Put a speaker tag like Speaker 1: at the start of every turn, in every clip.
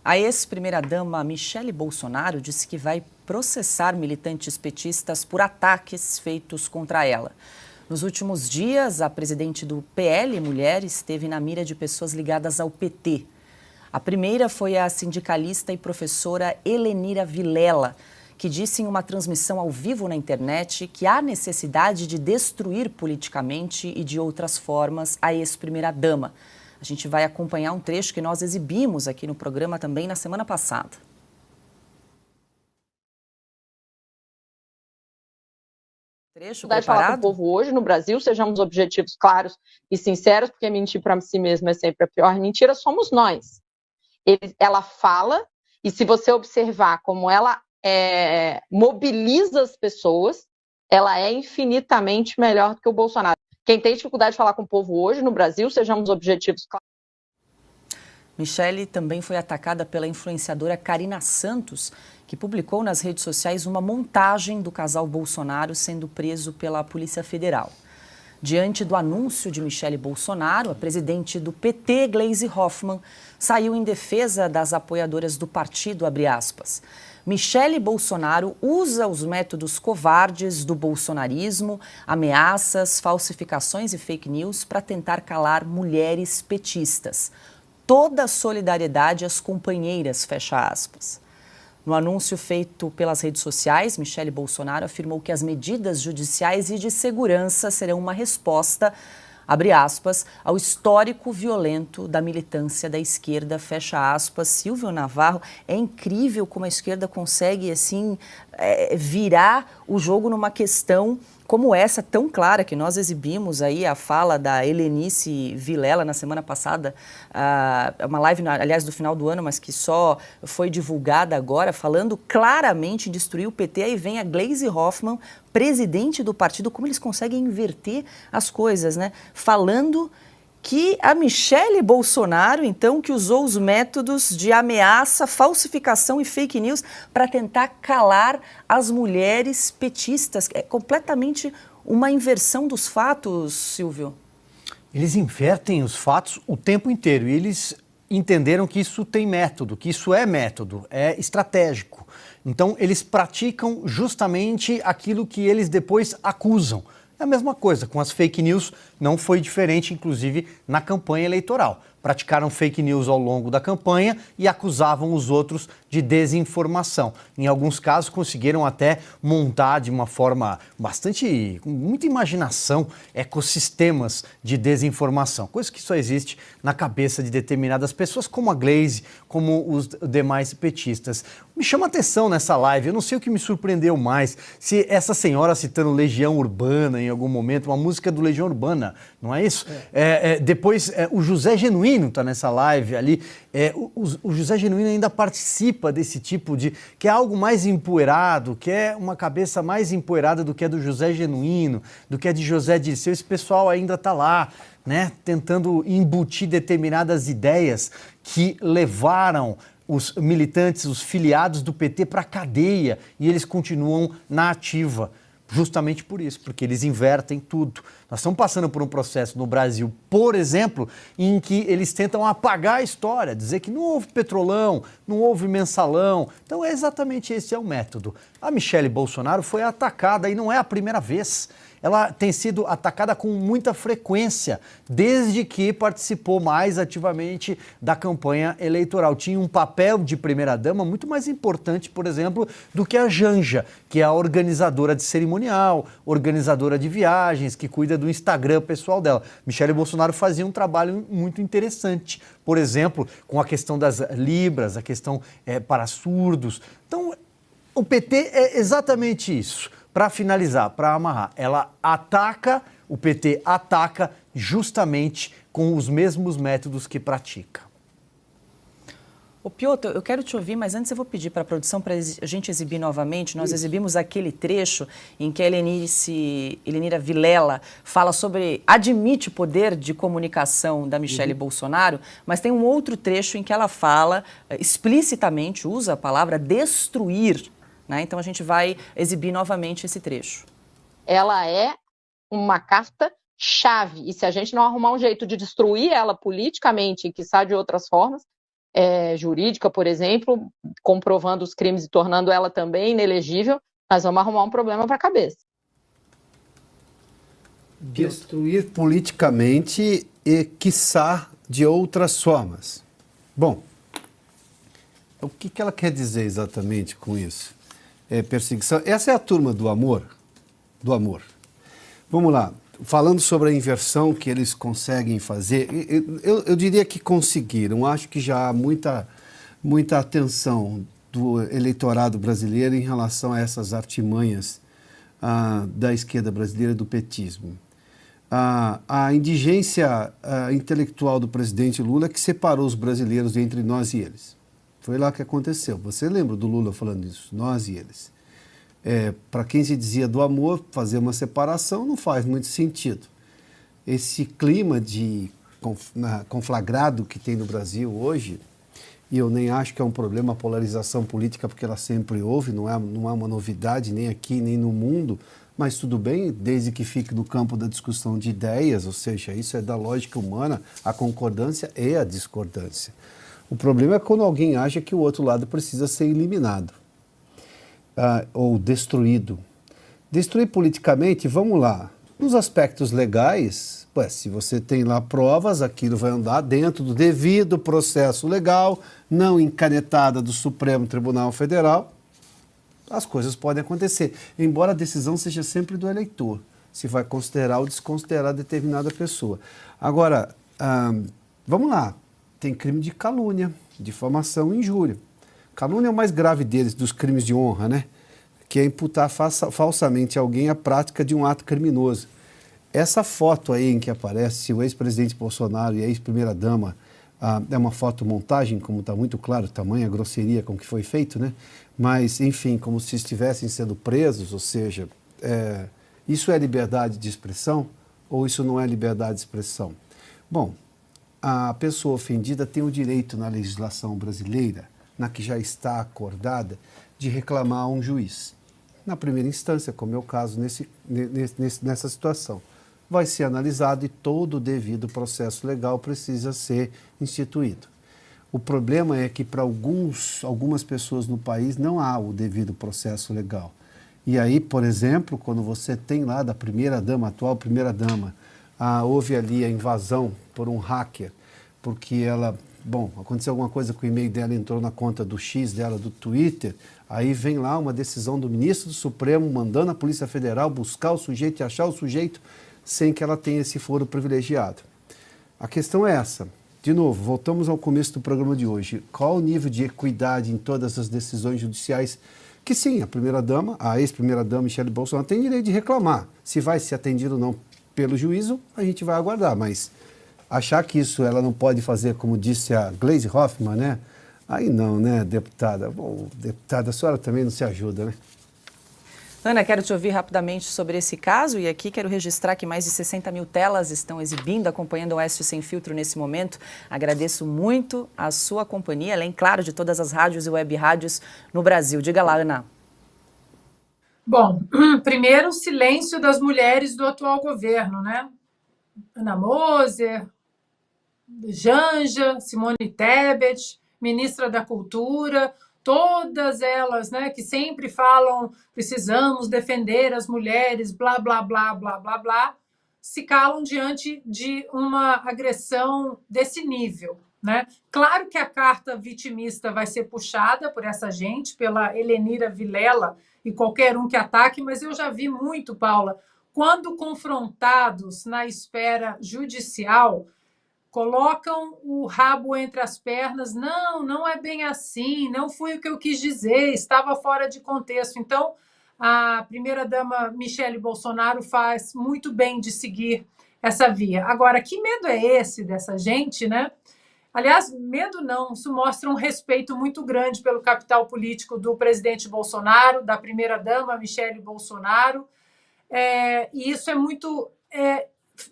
Speaker 1: A ex-primeira-dama Michele Bolsonaro disse que vai processar militantes petistas por ataques feitos contra ela. Nos últimos dias, a presidente do PL Mulher esteve na mira de pessoas ligadas ao PT. A primeira foi a sindicalista e professora Helenira Vilela, que disse em uma transmissão ao vivo na internet que há necessidade de destruir politicamente e de outras formas a ex-primeira-dama. A gente vai acompanhar um trecho que nós exibimos aqui no programa também na semana passada. Trecho preparado?
Speaker 2: Falar com o povo hoje no Brasil, sejamos objetivos claros e sinceros, porque mentir para si mesmo é sempre a pior mentira, somos nós. Ela fala, e se você observar como ela mobiliza as pessoas, ela é infinitamente melhor do que o Bolsonaro. Quem tem dificuldade de falar com o povo hoje no Brasil, sejamos objetivos claros.
Speaker 1: Michele também foi atacada pela influenciadora Karina Santos, que publicou nas redes sociais uma montagem do casal Bolsonaro sendo preso pela Polícia Federal. Diante do anúncio de Michele Bolsonaro, a presidente do PT, Gleisi Hoffmann, saiu em defesa das apoiadoras do partido, abre aspas. Michele Bolsonaro usa os métodos covardes do bolsonarismo, ameaças, falsificações e fake news para tentar calar mulheres petistas. Toda solidariedade às companheiras, fecha aspas. No anúncio feito pelas redes sociais, Michele Bolsonaro afirmou que as medidas judiciais e de segurança serão uma resposta, abre aspas, ao histórico violento da militância da esquerda, fecha aspas. Silvio Navarro, é incrível como a esquerda consegue, assim, virar o jogo numa questão como essa, tão clara, que nós exibimos aí a fala da Helenice Vilela na semana passada, uma live, aliás, do final do ano, mas que só foi divulgada agora, falando claramente em destruir o PT. Aí vem a Gleisi Hoffmann, presidente do partido, como eles conseguem inverter as coisas, né? Falando que a Michele Bolsonaro, então, que usou os métodos de ameaça, falsificação e fake news para tentar calar as mulheres petistas. É completamente uma inversão dos fatos, Silvio.
Speaker 3: Eles invertem os fatos o tempo inteiro e eles entenderam que isso tem método, que isso é método, é estratégico. Então, eles praticam justamente aquilo que eles depois acusam. É a mesma coisa, com as fake news não foi diferente, inclusive na campanha eleitoral. Praticaram fake news ao longo da campanha e acusavam os outros de desinformação. Em alguns casos conseguiram até montar de uma forma com muita imaginação, ecossistemas de desinformação, coisa que só existe na cabeça de determinadas pessoas, como a Gleisi, como os demais petistas. Me chama a atenção nessa live, eu não sei o que me surpreendeu mais, se essa senhora citando Legião Urbana em algum momento, uma música do Legião Urbana, não é isso? Depois, o José Genuíno está nessa live ali, o José Genuíno ainda participa desse tipo de, que é algo mais empoeirado, que é uma cabeça mais empoeirada do que a do José Genuíno, do que a de José Dirceu. Esse pessoal ainda está lá, né, tentando embutir determinadas ideias que levaram os militantes, os filiados do PT para a cadeia, e eles continuam na ativa. Justamente por isso, porque eles invertem tudo. Nós estamos passando por um processo no Brasil, por exemplo, em que eles tentam apagar a história, dizer que não houve petrolão, não houve mensalão. Então, exatamente esse é o método. A Michele Bolsonaro foi atacada e não é a primeira vez. Ela tem sido atacada com muita frequência, desde que participou mais ativamente da campanha eleitoral. Tinha um papel de primeira-dama muito mais importante, por exemplo, do que a Janja, que é a organizadora de cerimonial, organizadora de viagens, que cuida do Instagram pessoal dela. Michele Bolsonaro fazia um trabalho muito interessante, por exemplo, com a questão das libras, a questão para surdos. Então, o PT é exatamente isso. Para finalizar, para amarrar, o PT ataca justamente com os mesmos métodos que pratica.
Speaker 1: Ô Piotr, eu quero te ouvir, mas antes eu vou pedir para a produção para a gente exibir novamente. Nós exibimos aquele trecho em que a Helenira Vilela admite o poder de comunicação da Michele Bolsonaro, mas tem um outro trecho em que ela fala explicitamente, usa a palavra destruir. Né? Então, a gente vai exibir novamente esse trecho.
Speaker 2: Ela é uma carta-chave, e se a gente não arrumar um jeito de destruir ela politicamente, e quiçá de outras formas, jurídica, por exemplo, comprovando os crimes e tornando ela também inelegível, nós vamos arrumar um problema para a cabeça.
Speaker 4: Destruir politicamente e, quiçá, de outras formas. Bom, o que ela quer dizer exatamente com isso? É perseguição. Essa é a turma do amor? Do amor. Vamos lá. Falando sobre a inversão que eles conseguem fazer, eu diria que conseguiram. Acho que já há muita atenção do eleitorado brasileiro em relação a essas artimanhas da esquerda brasileira, do petismo. A indigência intelectual do presidente Lula que separou os brasileiros entre nós e eles. Foi lá que aconteceu. Você lembra do Lula falando isso? Nós e eles. Para quem se dizia do amor, fazer uma separação não faz muito sentido. Esse clima de conflagrado que tem no Brasil hoje, e eu nem acho que é um problema a polarização política, porque ela sempre houve, não é uma novidade nem aqui nem no mundo, mas tudo bem, desde que fique no campo da discussão de ideias, ou seja, isso é da lógica humana, a concordância e a discordância. O problema é quando alguém acha que o outro lado precisa ser eliminado ou destruído. Destruir politicamente, vamos lá, nos aspectos legais, se você tem lá provas, aquilo vai andar dentro do devido processo legal, não encanetada do Supremo Tribunal Federal, as coisas podem acontecer, embora a decisão seja sempre do eleitor, se vai considerar ou desconsiderar determinada pessoa. Agora, vamos lá, tem crime de calúnia, difamação e injúria. Calúnia é o mais grave deles, dos crimes de honra, né? Que é imputar falsamente a alguém a prática de um ato criminoso. Essa foto aí em que aparece o ex-presidente Bolsonaro e a ex-primeira-dama é uma fotomontagem, como está muito claro, tamanha grosseria com que foi feito, né? Mas, enfim, como se estivessem sendo presos, ou seja, isso é liberdade de expressão ou isso não é liberdade de expressão? Bom, a pessoa ofendida tem o direito na legislação brasileira, na que já está acordada, de reclamar a um juiz. Na primeira instância, como é o caso nessa situação, vai ser analisado e todo o devido processo legal precisa ser instituído. O problema é que para algumas pessoas no país não há o devido processo legal. E aí, por exemplo, quando você tem lá da primeira-dama, atual primeira-dama, houve ali a invasão por um hacker, porque aconteceu alguma coisa com o e-mail dela, entrou na conta do X dela, do Twitter, aí vem lá uma decisão do ministro do Supremo mandando a Polícia Federal buscar o sujeito e achar o sujeito sem que ela tenha esse foro privilegiado. A questão é essa. De novo, voltamos ao começo do programa de hoje. Qual o nível de equidade em todas as decisões judiciais? Que sim, a ex-primeira-dama Michele Bolsonaro tem direito de reclamar. Se vai ser atendido ou não pelo juízo, a gente vai aguardar, mas achar que isso ela não pode fazer, como disse a Gleisi Hoffmann, né? Aí não, né, deputada? Bom, deputada, a senhora também não se ajuda, né?
Speaker 1: Ana, quero te ouvir rapidamente sobre esse caso e aqui quero registrar que mais de 60 mil telas estão exibindo, acompanhando o Oeste Sem Filtro nesse momento. Agradeço muito a sua companhia, além, claro, de todas as rádios e web rádios no Brasil. Diga lá, Ana.
Speaker 5: Bom, primeiro o silêncio das mulheres do atual governo, né? Ana Moser, Janja, Simone Tebet, ministra da Cultura, todas elas, né, que sempre falam precisamos defender as mulheres, blá, blá, blá, blá, blá, blá, se calam diante de uma agressão desse nível, né? Claro que a carta vitimista vai ser puxada por essa gente, pela Helenira Vilela e qualquer um que ataque, mas eu já vi muito, Paula, quando confrontados na esfera judicial, colocam o rabo entre as pernas, não é bem assim, não foi o que eu quis dizer, estava fora de contexto. Então, a primeira-dama Michele Bolsonaro faz muito bem de seguir essa via. Agora, que medo é esse dessa gente, né? Aliás, medo não, isso mostra um respeito muito grande pelo capital político do presidente Bolsonaro, da primeira-dama Michele Bolsonaro, e isso é muito...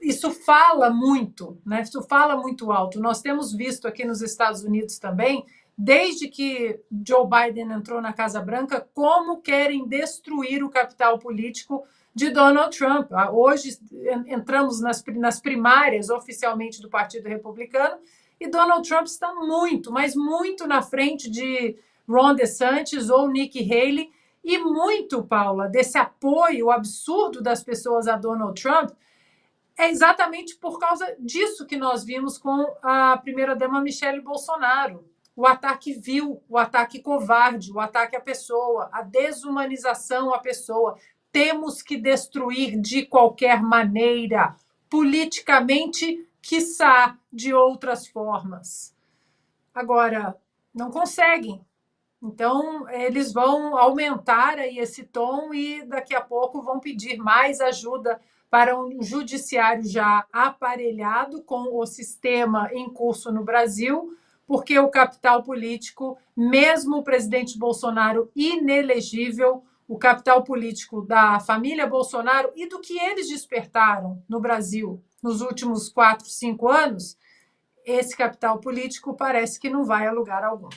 Speaker 5: Isso fala muito, né? Isso fala muito alto. Nós temos visto aqui nos Estados Unidos também, desde que Joe Biden entrou na Casa Branca, como querem destruir o capital político de Donald Trump. Hoje entramos nas primárias oficialmente do Partido Republicano E Donald Trump está muito, mas muito na frente de Ron DeSantis ou Nikki Haley, e muito, Paula, desse apoio absurdo das pessoas a Donald Trump é exatamente por causa disso que nós vimos com a primeira-dama Michele Bolsonaro. O ataque vil, o ataque covarde, o ataque à pessoa, a desumanização à pessoa. Temos que destruir de qualquer maneira, politicamente, quiçá de outras formas. Agora, não conseguem. Então, eles vão aumentar aí esse tom e daqui a pouco vão pedir mais ajuda para um judiciário já aparelhado com o sistema em curso no Brasil, porque o capital político, mesmo o presidente Bolsonaro inelegível, o capital político da família Bolsonaro e do que eles despertaram no Brasil nos últimos 4, 5 anos, esse capital político parece que não vai a lugar algum.